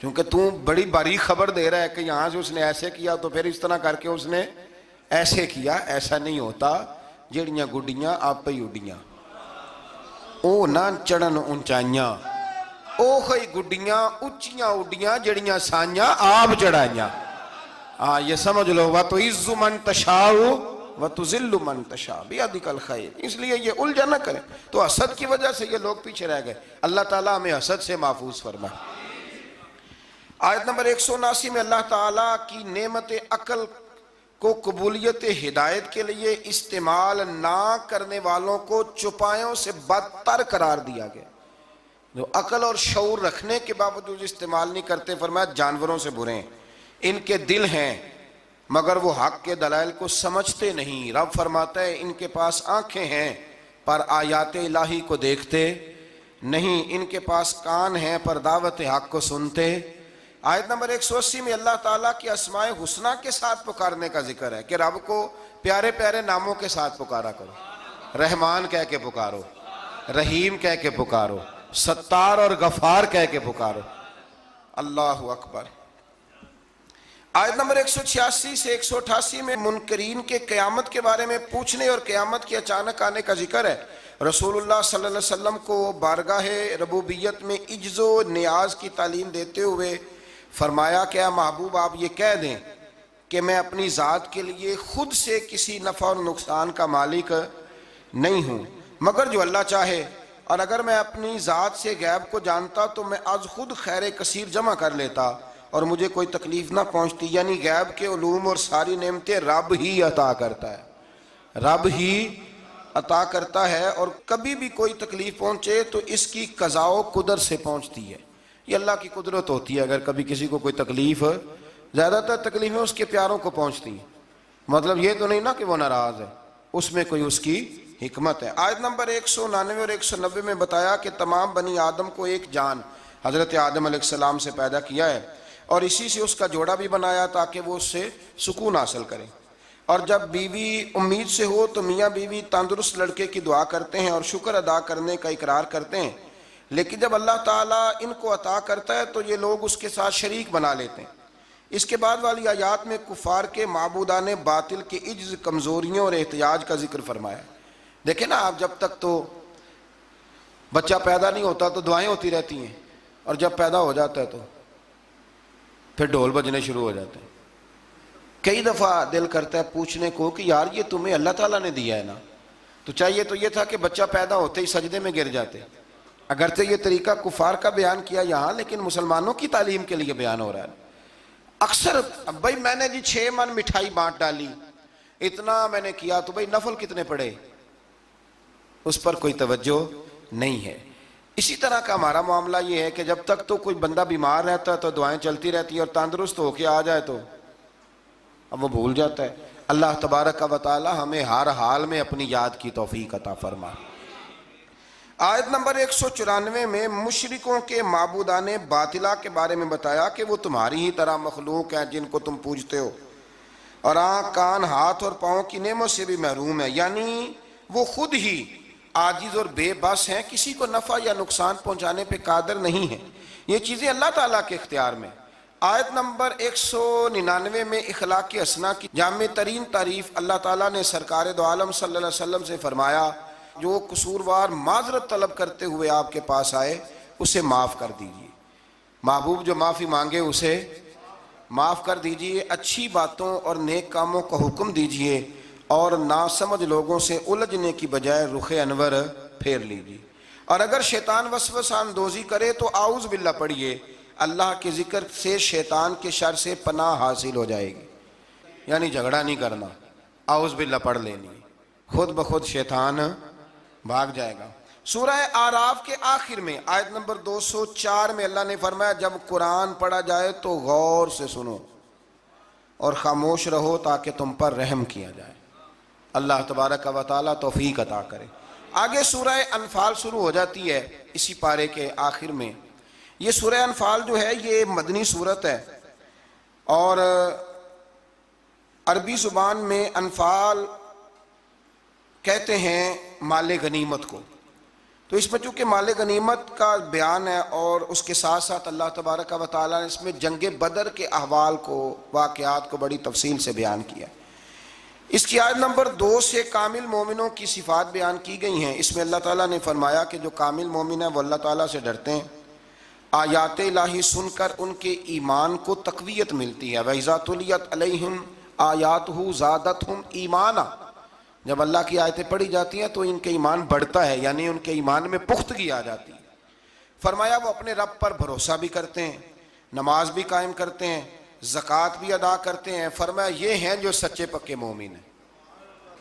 کیونکہ تم بڑی باریک خبر دے رہا ہے کہ یہاں سے اس نے ایسے کیا تو پھر اس طرح کر کے اس نے ایسے کیا۔ ایسا نہیں ہوتا، جڑیاں گڈیاں آپ ہی اڈیاں، او نہ چڑھن اونچائیاں، او خی گڈیاں اچیاں اڈیاں جڑیاں سائیاں آپ چڑھائیاں۔ یہ سمجھ لو وَتُعِزُّ مَن تَشَاءُ وَتُذِلُّ مَن تَشَاءُ بِيَدِكَ الْخَيْرُ، اس لیے یہ الجھن نہ کریں۔ تو حسد کی وجہ سے یہ لوگ پیچھے رہ گئے، اللہ تعالیٰ ہمیں حسد سے محفوظ فرمائے۔ آیت نمبر 179 میں اللہ تعالیٰ کی نعمت عقل کو قبولیت ہدایت کے لیے استعمال نہ کرنے والوں کو چوپایوں سے بدتر قرار دیا گیا۔ جو عقل اور شعور رکھنے کے باوجود استعمال نہیں کرتے، فرمایا جانوروں سے برے ہیں، ان کے دل ہیں مگر وہ حق کے دلائل کو سمجھتے نہیں۔ رب فرماتا ہے ان کے پاس آنکھیں ہیں پر آیات الہی کو دیکھتے نہیں، ان کے پاس کان ہیں پر دعوت حق کو سنتے۔ آیت نمبر 180 میں اللہ تعالیٰ کی اسماء حسنہ کے ساتھ پکارنے کا ذکر ہے کہ رب کو پیارے پیارے ناموں کے ساتھ پکارا کرو، رحمان کہہ کے پکارو، رحیم کہہ کے پکارو، ستار اور غفار کہہ کے پکارو۔ اللہ اکبر۔ آیت نمبر 186 سے 188 میں منکرین کے قیامت کے بارے میں پوچھنے اور قیامت کے اچانک آنے کا ذکر ہے۔ رسول اللہ صلی اللہ علیہ وسلم کو بارگاہ ربوبیت میں عجز و نیاز کی تعلیم دیتے ہوئے فرمایا کہ اے محبوب آپ یہ کہہ دیں کہ میں اپنی ذات کے لیے خود سے کسی نفع اور نقصان کا مالک نہیں ہوں مگر جو اللہ چاہے، اور اگر میں اپنی ذات سے غیب کو جانتا تو میں از خود خیر کثیر جمع کر لیتا اور مجھے کوئی تکلیف نہ پہنچتی۔ یعنی غیب کے علوم اور ساری نعمتیں رب ہی عطا کرتا ہے، رب ہی عطا کرتا ہے، اور کبھی بھی کوئی تکلیف پہنچے تو اس کی قضاء و قدر سے پہنچتی ہے، یہ اللہ کی قدرت ہوتی ہے۔ اگر کبھی کسی کو کوئی تکلیف، زیادہ تر تکلیفیں اس کے پیاروں کو پہنچتی ہیں، مطلب یہ تو نہیں نا کہ وہ ناراض ہے، اس میں کوئی اس کی حکمت ہے۔ آیت نمبر 199 اور 190 میں بتایا کہ تمام بنی آدم کو ایک جان حضرت آدم علیہ السلام سے پیدا کیا ہے اور اسی سے اس کا جوڑا بھی بنایا تاکہ وہ اس سے سکون حاصل کریں، اور جب بیوی امید سے ہو تو میاں بیوی تندرست لڑکے کی دعا کرتے ہیں اور شکر ادا کرنے کا اقرار کرتے ہیں، لیکن جب اللہ تعالیٰ ان کو عطا کرتا ہے تو یہ لوگ اس کے ساتھ شریک بنا لیتے ہیں۔ اس کے بعد والی آیات میں کفار کے معبودان باطل کے عجز، کمزوریوں اور احتیاج کا ذکر فرمایا۔ دیکھیں نا آپ، جب تک تو بچہ پیدا نہیں ہوتا تو دعائیں ہوتی رہتی ہیں، اور جب پیدا ہو جاتا ہے تو پھر ڈھول بجنے شروع ہو جاتے ہیں۔ کئی دفعہ دل کرتا ہے پوچھنے کو کہ یار یہ تمہیں اللہ تعالیٰ نے دیا ہے نا، تو چاہیے تو یہ تھا کہ بچہ پیدا ہوتے ہی سجدے میں گر جاتے۔ اگرچہ یہ طریقہ کفار کا بیان کیا یہاں، لیکن مسلمانوں کی تعلیم کے لیے بیان ہو رہا ہے۔ اکثر بھائی میں نے 6 من مٹھائی بانٹ ڈالی، اتنا میں نے کیا، تو بھائی نفل کتنے پڑے، اس پر کوئی توجہ نہیں ہے۔ اسی طرح کا ہمارا معاملہ یہ ہے کہ جب تک تو کوئی بندہ بیمار رہتا ہے تو دعائیں چلتی رہتی ہیں، اور تندرست ہو کے آ جائے تو اب وہ بھول جاتا ہے۔ اللہ تبارک و تعالی ہمیں ہر حال میں اپنی یاد کی توفیق عطا فرمائے۔ آیت نمبر 194 میں مشرکوں کے معبودان باطلہ کے بارے میں بتایا کہ وہ تمہاری ہی طرح مخلوق ہیں جن کو تم پوجتے ہو، اور آنکھ، کان، ہاتھ اور پاؤں کی نعمت سے بھی محروم ہے، یعنی وہ خود ہی عاجز اور بے بس ہیں، کسی کو نفع یا نقصان پہنچانے پہ قادر نہیں ہیں، یہ چیزیں اللہ تعالیٰ کے اختیار میں۔ آیت نمبر 199 میں اخلاق حسنہ کی جامع ترین تعریف اللہ تعالیٰ نے سرکار دو عالم صلی اللہ علیہ وسلم سے فرمایا، جو قصوروار معذرت طلب کرتے ہوئے آپ کے پاس آئے اسے معاف کر دیجئے۔ محبوب جو معافی مانگے اسے معاف کر دیجئے، اچھی باتوں اور نیک کاموں کا حکم دیجئے، اور ناسمجھ لوگوں سے الجھنے کی بجائے رخ انور پھیر لیجئے، اور اگر شیطان وسوسہ اندوزی کرے تو اعوذ باللہ پڑھیے، اللہ کے ذکر سے شیطان کے شر سے پناہ حاصل ہو جائے گی۔ یعنی جھگڑا نہیں کرنا، اعوذ باللہ پڑھ لینی، خود بخود شیطان بھاگ جائے گا۔ سورہ اعراف کے آخر میں آیت نمبر 204 میں اللہ نے فرمایا، جب قرآن پڑھا جائے تو غور سے سنو اور خاموش رہو تاکہ تم پر رحم کیا جائے۔ اللہ تبارک و تعالیٰ توفیق عطا کرے۔ آگے سورہ انفال شروع ہو جاتی ہے اسی پارے کے آخر میں۔ یہ سورہ انفال جو ہے یہ مدنی سورت ہے، اور عربی زبان میں انفال کہتے ہیں مال غنیمت کو۔ تو اس میں چونکہ مال غنیمت کا بیان ہے، اور اس کے ساتھ ساتھ اللہ تبارک و تعالیٰ نے اس میں جنگ بدر کے احوال کو، واقعات کو بڑی تفصیل سے بیان کیا۔ اس کی آیت نمبر 2 سے کامل مومنوں کی صفات بیان کی گئی ہیں۔ اس میں اللہ تعالیٰ نے فرمایا کہ جو کامل مومن ہیں وہ اللہ تعالیٰ سے ڈرتے ہیں، آیات الہی سن کر ان کے ایمان کو تقویت ملتی ہے. وَإِذَا تُلِيَتْ عَلَيْهِمْ آیاتُهُ زَادَتْهُمْ ایمانا. جب اللہ کی آیتیں پڑھی جاتی ہیں تو ان کے ایمان بڑھتا ہے، یعنی ان کے ایمان میں پختگی آ جاتی ہے. فرمایا وہ اپنے رب پر بھروسہ بھی کرتے ہیں، نماز بھی قائم کرتے ہیں، زکوٰۃ بھی ادا کرتے ہیں. فرمایا یہ ہیں جو سچے پکے مومن ہیں.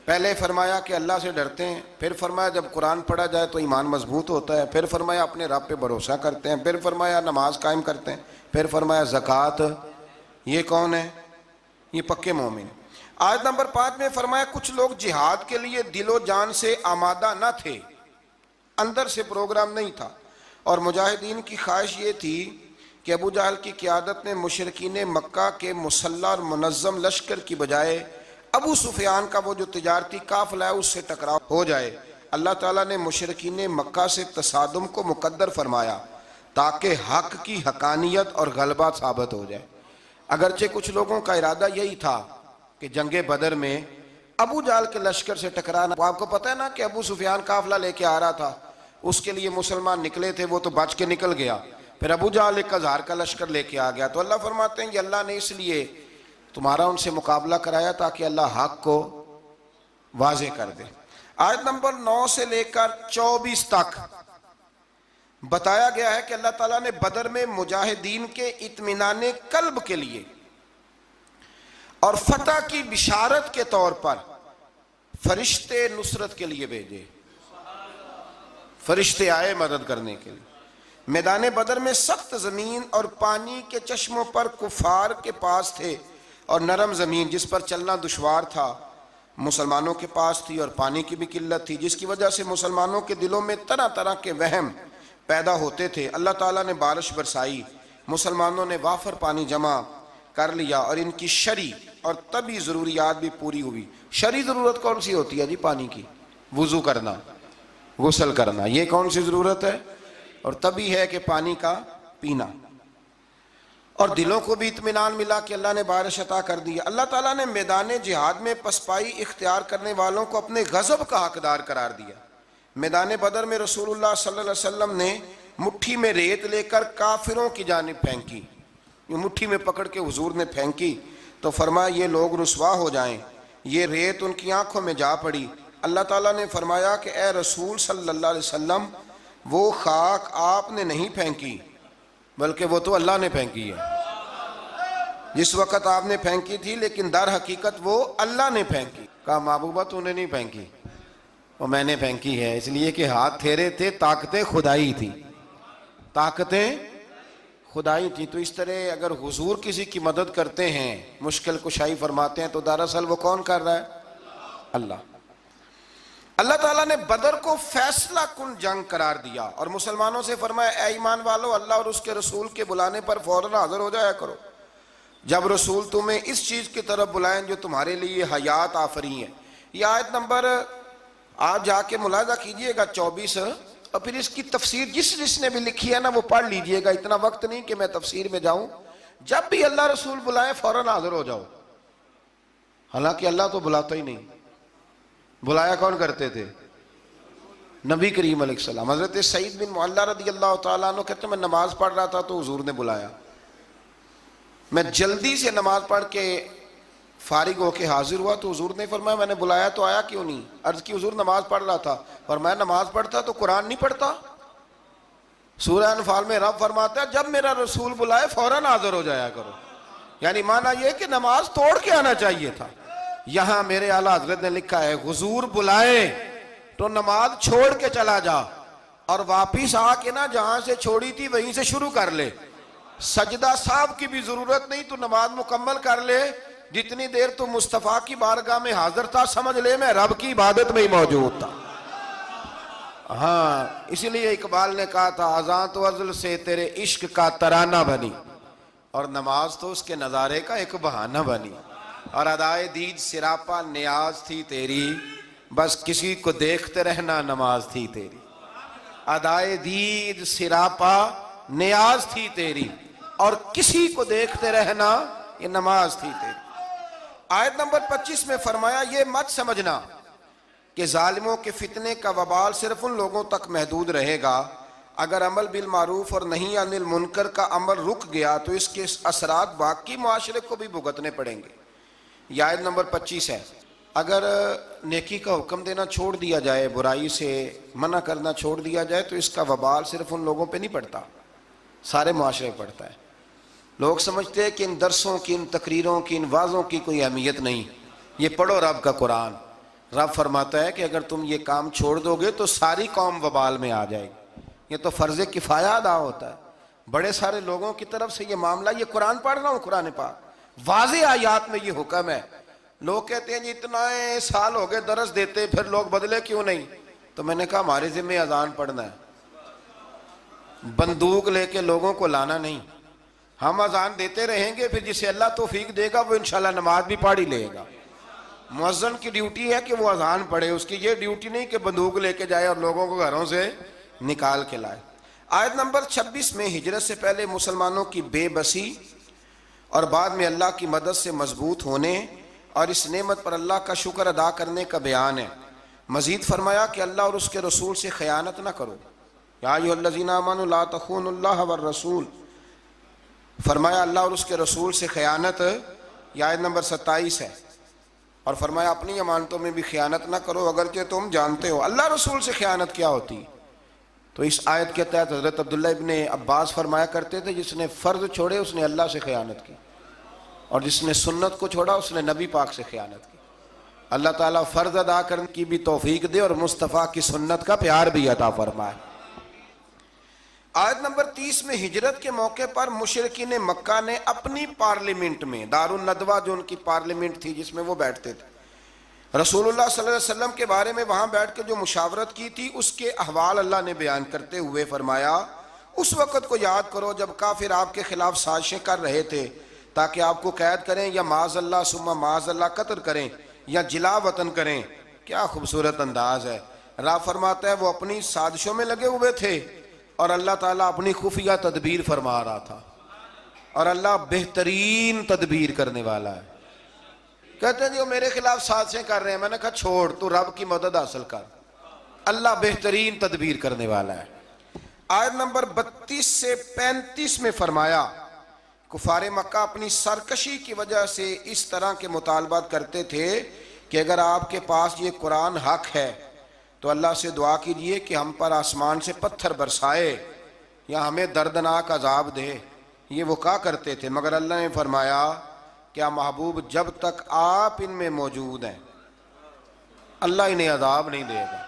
پہلے فرمایا کہ اللہ سے ڈرتے ہیں، پھر فرمایا جب قرآن پڑھا جائے تو ایمان مضبوط ہوتا ہے، پھر فرمایا اپنے رب پہ بھروسہ کرتے ہیں، پھر فرمایا نماز قائم کرتے ہیں، پھر فرمایا زکوٰۃ. یہ کون ہے؟ یہ پکے مومن. آیت نمبر 5 میں فرمایا کچھ لوگ جہاد کے لیے دل و جان سے آمادہ نہ تھے، اندر سے پروگرام نہیں تھا، اور مجاہدین کی خواہش یہ تھی کہ ابو جہل کی قیادت میں مشرکین مکہ کے مسلح اور منظم لشکر کی بجائے ابو سفیان کا وہ جو تجارتی قافلہ ہے اس سے ٹکراؤ ہو جائے. اللہ تعالیٰ نے مشرکین مکہ سے تصادم کو مقدر فرمایا تاکہ حق کی حقانیت اور غلبہ ثابت ہو جائے. اگرچہ کچھ لوگوں کا ارادہ یہی تھا کہ جنگ بدر میں ابو جہل کے لشکر سے ٹکرانا. آپ کو پتہ ہے نا کہ ابو سفیان قافلہ لے کے آ رہا تھا، اس کے لیے مسلمان نکلے تھے، وہ تو بچ کے نکل گیا. پھر ابو جہل 1000 کا لشکر لے کے آ گیا. تو اللہ فرماتے ہیں کہ اللہ نے اس لیے تمہارا ان سے مقابلہ کرایا تاکہ اللہ حق کو واضح کر دے. آیت نمبر 9 سے لے کر 24 تک بتایا گیا ہے کہ اللہ تعالیٰ نے بدر میں مجاہدین کے اطمینان قلب کے لیے اور فتح کی بشارت کے طور پر فرشتے نصرت کے لیے بھیجے. فرشتے آئے مدد کرنے کے لیے. میدان بدر میں سخت زمین اور پانی کے چشموں پر کفار کے پاس تھے، اور نرم زمین جس پر چلنا دشوار تھا مسلمانوں کے پاس تھی، اور پانی کی بھی قلت تھی، جس کی وجہ سے مسلمانوں کے دلوں میں طرح طرح کے وہم پیدا ہوتے تھے. اللہ تعالیٰ نے بارش برسائی، مسلمانوں نے وافر پانی جمع کر لیا، اور ان کی شرعی اور طبی ضروریات بھی پوری ہوئی. شرعی ضرورت کون سی ہوتی ہے جی؟ پانی کی، وضو کرنا، غسل کرنا، یہ کون سی ضرورت ہے؟ اور طبی ہے کہ پانی کا پینا. اور دلوں کو بھی اطمینان ملا کہ اللہ نے بارش عطا کر دی. اللہ تعالیٰ نے میدان جہاد میں پسپائی اختیار کرنے والوں کو اپنے غضب کا حقدار قرار دیا. میدان بدر میں رسول اللہ صلی اللہ علیہ وسلم نے مٹھی میں ریت لے کر کافروں کی جانب پھینکی. یہ مٹھی میں پکڑ کے حضور نے پھینکی تو فرمایا یہ لوگ رسوا ہو جائیں. یہ ریت ان کی آنکھوں میں جا پڑی. اللہ تعالیٰ نے فرمایا کہ اے رسول صلی اللہ علیہ وسلم، وہ خاک آپ نے نہیں پھینکی بلکہ وہ تو اللہ نے پھینکی ہے. جس وقت آپ نے پھینکی تھی لیکن در حقیقت وہ اللہ نے پھینکی. کہا محبوبہ تو نے نہیں پھینکی، وہ میں نے پھینکی ہے، اس لیے کہ ہاتھ تھیرے تھے، طاقتیں خدائی تھی، طاقتیں خدائی تھی. تو اس طرح اگر حضور کسی کی مدد کرتے ہیں، مشکل کشائی فرماتے ہیں، تو دراصل وہ کون کر رہا ہے؟ اللہ. اللہ تعالیٰ نے بدر کو فیصلہ کن جنگ قرار دیا اور مسلمانوں سے فرمایا اے ایمان والو، اللہ اور اس کے رسول کے بلانے پر فوراً حاضر ہو جایا کرو جب رسول تمہیں اس چیز کی طرف بلائیں جو تمہارے لیے حیات آفری ہے. یہ آیت نمبر آپ جا کے ملاحظہ کیجئے گا 24، اور پھر اس کی تفسیر جس نے بھی لکھی ہے نا وہ پڑھ لیجئے گا. اتنا وقت نہیں کہ میں تفسیر میں جاؤں. جب بھی اللہ رسول بلائیں فوراً حاضر ہو جاؤ. حالانکہ اللہ تو بلاتا ہی نہیں، بلایا کون کرتے تھے؟ نبی کریم علیہ السلام. حضرت سعید بن معلہ رضی اللہ تعالیٰ عنہ کہتے ہیں میں نماز پڑھ رہا تھا تو حضور نے بلایا. میں جلدی سے نماز پڑھ کے فارغ ہو کے حاضر ہوا تو حضور نے فرمایا میں نے بلایا تو آیا کیوں نہیں؟ عرض کی حضور نماز پڑھ رہا تھا. فرمایا نماز پڑھتا تو قرآن نہیں پڑھتا؟ سورہ انفال میں رب فرماتا ہے جب میرا رسول بلائے فوراً حاضر ہو جایا کرو. یعنی معنی یہ کہ نماز توڑ کے آنا چاہیے تھا. یہاں میرے اعلیٰ حضرت نے لکھا ہے حضور بلائے تو نماز چھوڑ کے چلا جا اور واپس آ کے نا جہاں سے چھوڑی تھی وہیں سے شروع کر لے. سجدہ صاحب کی بھی ضرورت نہیں، تو نماز مکمل کر لے. جتنی دیر تو مصطفیٰ کی بارگاہ میں حاضر تھا سمجھ لے میں رب کی عبادت میں ہی موجود تھا. ہاں اس لیے اقبال نے کہا تھا اذان تو ازل سے تیرے عشق کا ترانہ بنی، اور نماز تو اس کے نظارے کا ایک بہانہ بنی. اور ادائے دید سراپا نیاز تھی تیری، بس کسی کو دیکھتے رہنا نماز تھی تیری. ادائے دید سراپا نیاز تھی تیری اور کسی کو دیکھتے رہنا یہ نماز تھی تیری. آیت نمبر 25 میں فرمایا یہ مت سمجھنا کہ ظالموں کے فتنے کا وبال صرف ان لوگوں تک محدود رہے گا اگر عمل بالمعروف اور نہیں عن المنکر کا عمل رک گیا تو اس کے اثرات باقی معاشرے کو بھی بھگتنے پڑیں گے۔ یہ آیت نمبر 25 ہے۔ اگر نیکی کا حکم دینا چھوڑ دیا جائے، برائی سے منع کرنا چھوڑ دیا جائے، تو اس کا وبال صرف ان لوگوں پہ نہیں پڑتا، سارے معاشرے پہ پڑتا ہے۔ لوگ سمجھتے ہیں کہ ان درسوں کی، ان تقریروں کی، ان وعظوں کی کوئی اہمیت نہیں، یہ پڑھو رب کا قرآن۔ رب فرماتا ہے کہ اگر تم یہ کام چھوڑ دو گے تو ساری قوم وبال میں آ جائے گی۔ یہ تو فرض کفایہ ادا ہوتا ہے، بڑے سارے لوگوں کی طرف سے یہ معاملہ، یہ قرآن پڑھ رہا ہوں، قرآن پاک واضح آیات میں یہ حکم ہے۔ لوگ کہتے ہیں جی اتنا سال ہو گئے درس دیتے، پھر لوگ بدلے کیوں نہیں؟ تو میں نے کہا ہمارے ذمہ اذان پڑھنا ہے، بندوق لے کے لوگوں کو لانا نہیں۔ ہم اذان دیتے رہیں گے، پھر جسے اللہ توفیق دے گا وہ انشاءاللہ نماز بھی پڑھ ہی لے گا۔ مؤذن کی ڈیوٹی ہے کہ وہ اذان پڑھے، اس کی یہ ڈیوٹی نہیں کہ بندوق لے کے جائے اور لوگوں کو گھروں سے نکال کے لائے۔ آیت نمبر 26 میں ہجرت سے پہلے مسلمانوں کی بے بسی اور بعد میں اللہ کی مدد سے مضبوط ہونے اور اس نعمت پر اللہ کا شکر ادا کرنے کا بیان ہے۔ مزید فرمایا کہ اللہ اور اس کے رسول سے خیانت نہ کرو، یا ایھا الذین آمنوا لا تخونوا اللہ والرسول، فرمایا اللہ اور اس کے رسول سے خیانت، یہ آیت نمبر 27 ہے۔ اور فرمایا اپنی امانتوں میں بھی خیانت نہ کرو اگرچہ تم جانتے ہو اللہ رسول سے خیانت کیا ہوتی۔ تو اس آیت کے تحت حضرت عبداللہ ابن عباس فرمایا کرتے تھے جس نے فرض چھوڑے اس نے اللہ سے خیانت کی، اور جس نے سنت کو چھوڑا اس نے نبی پاک سے خیانت کی۔ اللہ تعالیٰ فرض ادا کرنے کی بھی توفیق دے اور مصطفیٰ کی سنت کا پیار بھی عطا فرمائے۔ آیت نمبر 30 میں ہجرت کے موقع پر مشرکین مکہ نے اپنی پارلیمنٹ میں، دار الندوہ جو ان کی پارلیمنٹ تھی جس میں وہ بیٹھتے تھے، رسول اللہ صلی اللہ علیہ وسلم کے بارے میں وہاں بیٹھ کے جو مشاورت کی تھی اس کے احوال اللہ نے بیان کرتے ہوئے فرمایا اس وقت کو یاد کرو جب کافر آپ کے خلاف سازشیں کر رہے تھے تاکہ آپ کو قید کریں یا معاذ اللہ ثم معاذ اللہ قتل کریں یا جلا وطن کریں۔ کیا خوبصورت انداز ہے۔ رب فرماتا ہے وہ اپنی سازشوں میں لگے ہوئے تھے اور اللہ تعالیٰ اپنی خفیہ تدبیر فرما رہا تھا، اور اللہ بہترین تدبیر کرنے والا ہے۔ کہتے ہیں جی وہ میرے خلاف سازشیں کر رہے ہیں، میں نے کہا چھوڑ، تو رب کی مدد حاصل کر، اللہ بہترین تدبیر کرنے والا ہے۔ آیت نمبر 32 سے 35 میں فرمایا کفار مکہ اپنی سرکشی کی وجہ سے اس طرح کے مطالبات کرتے تھے کہ اگر آپ کے پاس یہ قرآن حق ہے تو اللہ سے دعا کیجئے کہ ہم پر آسمان سے پتھر برسائے یا ہمیں دردناک عذاب دے۔ یہ وہ کہا کرتے تھے، مگر اللہ نے فرمایا کیا محبوب جب تک آپ ان میں موجود ہیں اللہ انہیں عذاب نہیں دے گا۔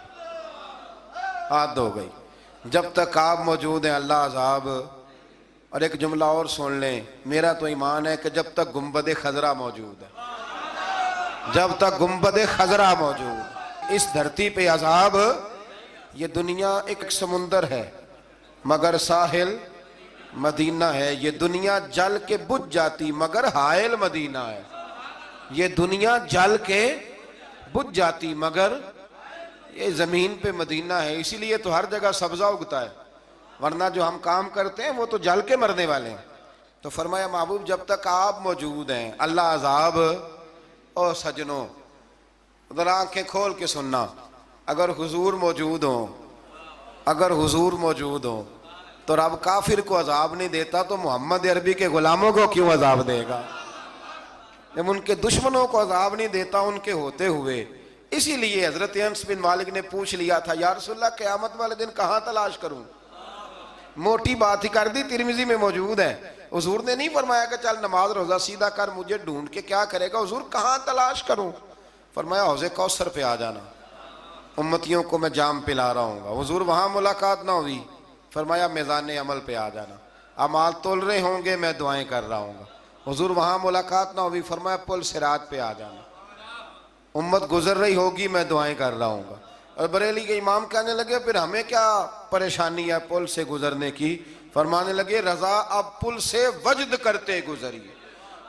حد ہو گئی، جب تک آپ موجود ہیں اللہ عذاب۔ اور ایک جملہ اور سن لیں، میرا تو ایمان ہے کہ جب تک گنبد خضرا موجود ہے، جب تک گنبد خضرا موجود، اس دھرتی پہ عذاب۔ یہ دنیا ایک سمندر ہے مگر ساحل مدینہ ہے، یہ دنیا جل کے بجھ جاتی مگر حائل مدینہ ہے، یہ دنیا جل کے بجھ جاتی مگر یہ زمین پہ مدینہ ہے۔ اسی لیے تو ہر جگہ سبزہ اگتا ہے، ورنہ جو ہم کام کرتے ہیں وہ تو جل کے مرنے والے ہیں۔ تو فرمایا محبوب جب تک آپ موجود ہیں اللہ عذاب۔ او سجنوں ذرا آنکھیں کھول کے سننا، اگر حضور موجود ہوں، اگر حضور موجود ہوں تو رب کافر کو عذاب نہیں دیتا تو محمد عربی کے غلاموں کو کیوں عذاب دے گا؟ جب ان کے دشمنوں کو عذاب نہیں دیتا ان کے ہوتے ہوئے۔ اسی لیے حضرت انس بن مالک نے پوچھ لیا تھا یا رسول اللہ قیامت والے دن کہاں تلاش کروں؟ موٹی بات ہی کر دی، ترمذی میں موجود ہے۔ حضور نے نہیں فرمایا کہ چل نماز روزہ سیدھا کر، مجھے ڈھونڈ کے کیا کرے گا؟ حضور کہاں تلاش کروں؟ فرمایا حوض کوثر پہ آ جانا، امتیوں کو میں جام پلا رہا ہوں گا۔ حضور وہاں ملاقات نہ ہوئی، فرمایا میزان عمل پہ آ جانا، اعمال تول رہے ہوں گے میں دعائیں کر رہا ہوں گا۔ حضور وہاں ملاقات نہ ہوئی، فرمایا پل صراط پہ آ جانا، امت گزر رہی ہوگی میں دعائیں کر رہا ہوں گا۔ اور بریلی کے امام کہنے لگے پھر ہمیں کیا پریشانی ہے پل سے گزرنے کی؟ فرمانے لگے رضا اب پل سے وجد کرتے گزریے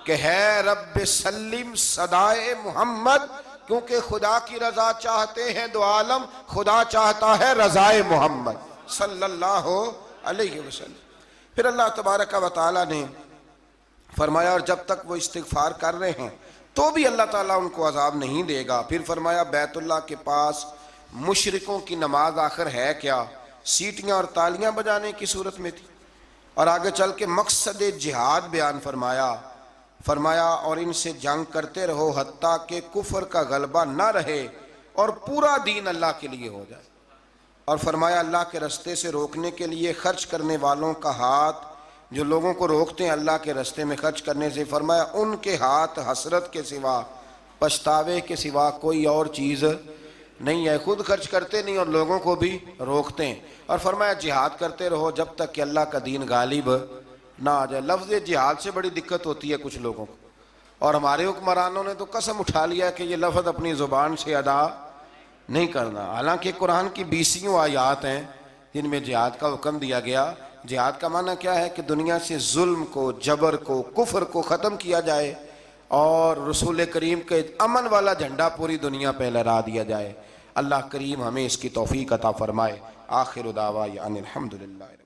کہ ہے رب سلم صدائے محمد، کیونکہ خدا کی رضا چاہتے ہیں دو عالم، خدا چاہتا ہے رضائے محمد صلی اللہ علیہ وسلم۔ پھر اللہ تبارک و تعالیٰ نے فرمایا اور جب تک وہ استغفار کر رہے ہیں تو بھی اللہ تعالیٰ ان کو عذاب نہیں دے گا۔ پھر فرمایا بیت اللہ کے پاس مشرکوں کی نماز آخر ہے کیا؟ سیٹیاں اور تالیاں بجانے کی صورت میں تھی۔ اور آگے چل کے مقصد جہاد بیان فرمایا اور ان سے جنگ کرتے رہو حتیٰ کہ کفر کا غلبہ نہ رہے اور پورا دین اللہ کے لیے ہو جائے۔ اور فرمایا اللہ کے رستے سے روکنے کے لیے خرچ کرنے والوں کا ہاتھ، جو لوگوں کو روکتے ہیں اللہ کے رستے میں خرچ کرنے سے، فرمایا ان کے ہاتھ حسرت کے سوا، پچھتاوے کے سوا کوئی اور چیز نہیں ہے، خود خرچ کرتے نہیں اور لوگوں کو بھی روکتے ہیں۔ اور فرمایا جہاد کرتے رہو جب تک کہ اللہ کا دین غالب نہ آ جائے۔ لفظ جہاد سے بڑی دقت ہوتی ہے کچھ لوگوں کو، اور ہمارے حکمرانوں نے تو قسم اٹھا لیا کہ یہ لفظ اپنی زبان سے ادا نہیں کرنا، حالانکہ قرآن کی 20 آیات ہیں جن میں جہاد کا حکم دیا گیا۔ جہاد کا معنی کیا ہے کہ دنیا سے ظلم کو، جبر کو، کفر کو ختم کیا جائے اور رسول کریم کے امن والا جھنڈا پوری دنیا پہ لہرا دیا جائے۔ اللہ کریم ہمیں اس کی توفیق عطا فرمائے۔ آخر دعوانا ان الحمدللہ۔